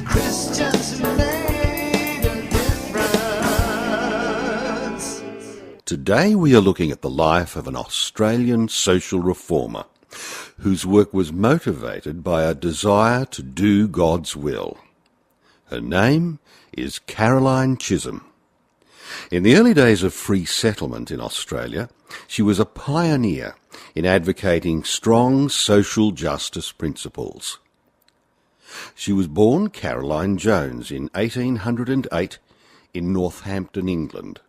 Christians who made a difference. Today we are looking at the life of an Australian social reformer whose work was motivated by a desire to do God's will. Her name is Caroline Chisholm. In the early days of free settlement in Australia, she was a pioneer in advocating strong social justice principles. She was born Caroline Jones in 1808 in Northampton, England,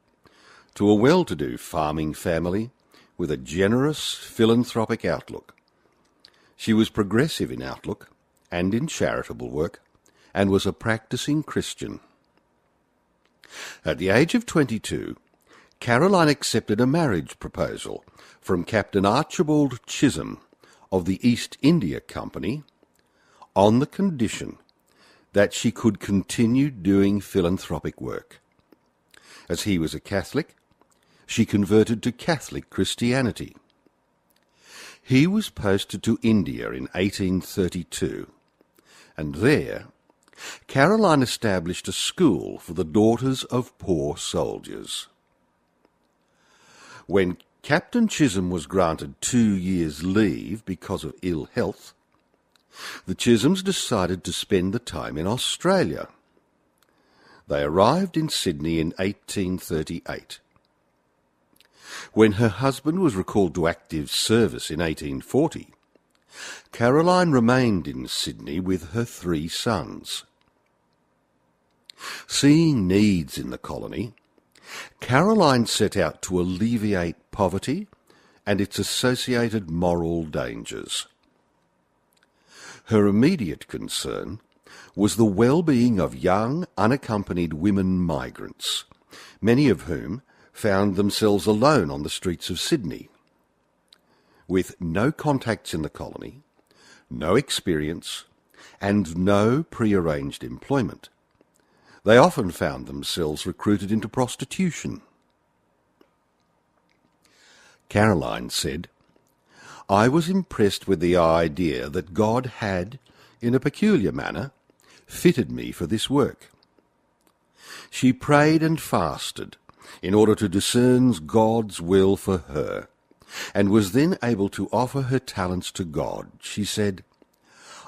to a well-to-do farming family with a generous philanthropic outlook. She was progressive in outlook and in charitable work, and was a practising Christian. At the age of 22, Caroline accepted a marriage proposal from Captain Archibald Chisholm of the East India Company on the condition that she could continue doing philanthropic work. As he was a Catholic, she converted to Catholic Christianity. He was posted to India in 1832, and there Caroline established a school for the daughters of poor soldiers. When Captain Chisholm was granted 2 years' leave because of ill health, the Chisholms decided to spend the time in Australia. They arrived in Sydney in 1838. When her husband was recalled to active service in 1840, Caroline remained in Sydney with her 3 sons. Seeing needs in the colony, Caroline set out to alleviate poverty and its associated moral dangers. Her immediate concern was the well-being of young, unaccompanied women migrants, many of whom found themselves alone on the streets of Sydney. With no contacts in the colony, no experience, and no prearranged employment, they often found themselves recruited into prostitution. Caroline said, "I was impressed with the idea that God had, in a peculiar manner, fitted me for this work." She prayed and fasted in order to discern God's will for her, and was then able to offer her talents to God. She said,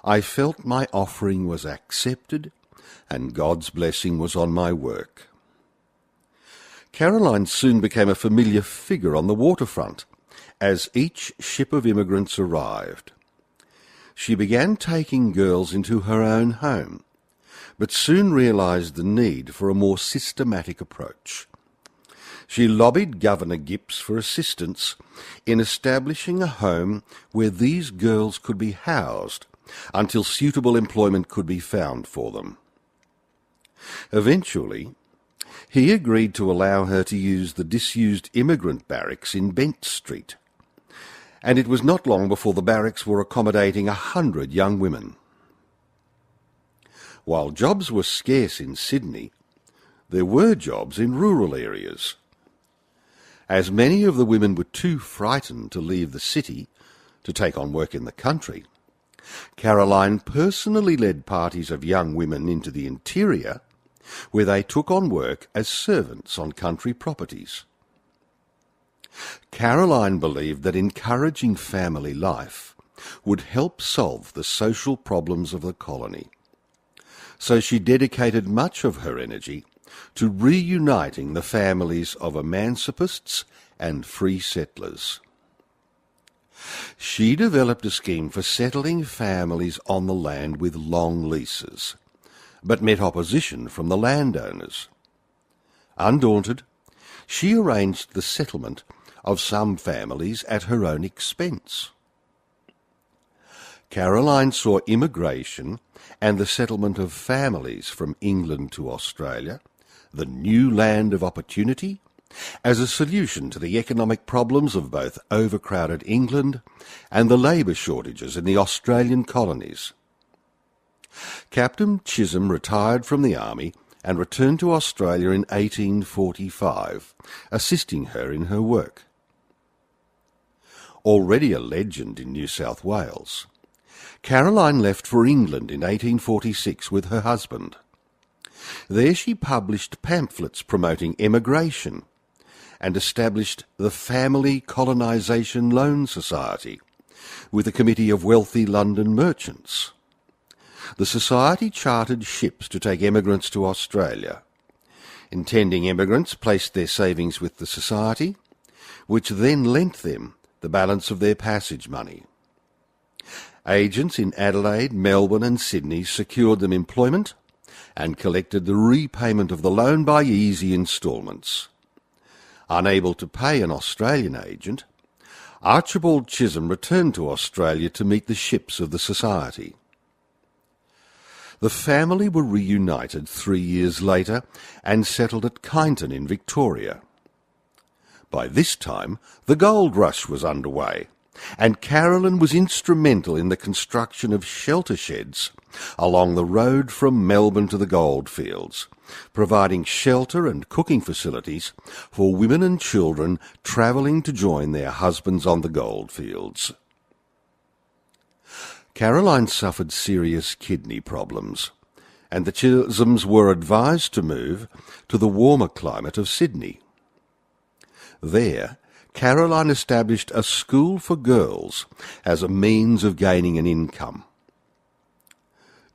"I felt my offering was accepted, and God's blessing was on my work." Caroline soon became a familiar figure on the waterfront as each ship of immigrants arrived. She began taking girls into her own home, but soon realised the need for a more systematic approach. She lobbied Governor Gipps for assistance in establishing a home where these girls could be housed until suitable employment could be found for them. Eventually, he agreed to allow her to use the disused immigrant barracks in Bent Street, and it was not long before the barracks were accommodating 100 young women. While jobs were scarce in Sydney, there were jobs in rural areas. As many of the women were too frightened to leave the city to take on work in the country, Caroline personally led parties of young women into the interior, where they took on work as servants on country properties. Caroline believed that encouraging family life would help solve the social problems of the colony, so she dedicated much of her energy to reuniting the families of emancipists and free settlers. She developed a scheme for settling families on the land with long leases, but met opposition from the landowners. Undaunted, she arranged the settlement of some families at her own expense. Caroline saw immigration and the settlement of families from England to Australia, the new land of opportunity, as a solution to the economic problems of both overcrowded England and the labour shortages in the Australian colonies. Captain Chisholm retired from the army and returned to Australia in 1845, assisting her in her work. Already a legend in New South Wales, Caroline left for England in 1846 with her husband. There she published pamphlets promoting emigration and established the Family Colonisation Loan Society with a committee of wealthy London merchants. The society chartered ships to take emigrants to Australia. Intending emigrants placed their savings with the society, which then lent them the balance of their passage money. Agents in Adelaide, Melbourne and Sydney secured them employment and collected the repayment of the loan by easy instalments. Unable to pay an Australian agent, Archibald Chisholm returned to Australia to meet the ships of the society. The family were reunited 3 years later and settled at Kyneton in Victoria. By this time, the gold rush was underway, and Caroline was instrumental in the construction of shelter sheds along the road from Melbourne to the goldfields, providing shelter and cooking facilities for women and children travelling to join their husbands on the goldfields. Caroline suffered serious kidney problems, and the Chisholms were advised to move to the warmer climate of Sydney. There, Caroline established a school for girls as a means of gaining an income.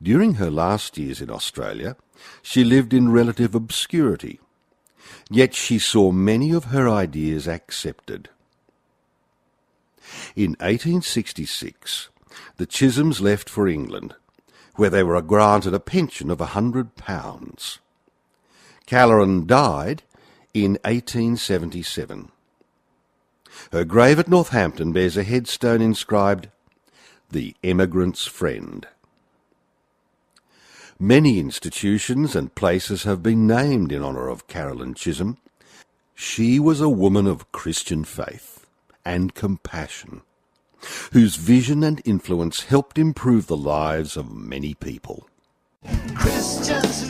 During her last years in Australia, she lived in relative obscurity, yet she saw many of her ideas accepted. In 1866, the Chisholms left for England, where they were granted a pension of £100. Caroline died in 1877. Her grave at Northampton bears a headstone inscribed, "The Emigrant's Friend." Many institutions and places have been named in honour of Caroline Chisholm. She was a woman of Christian faith and compassion, whose vision and influence helped improve the lives of many people. Christians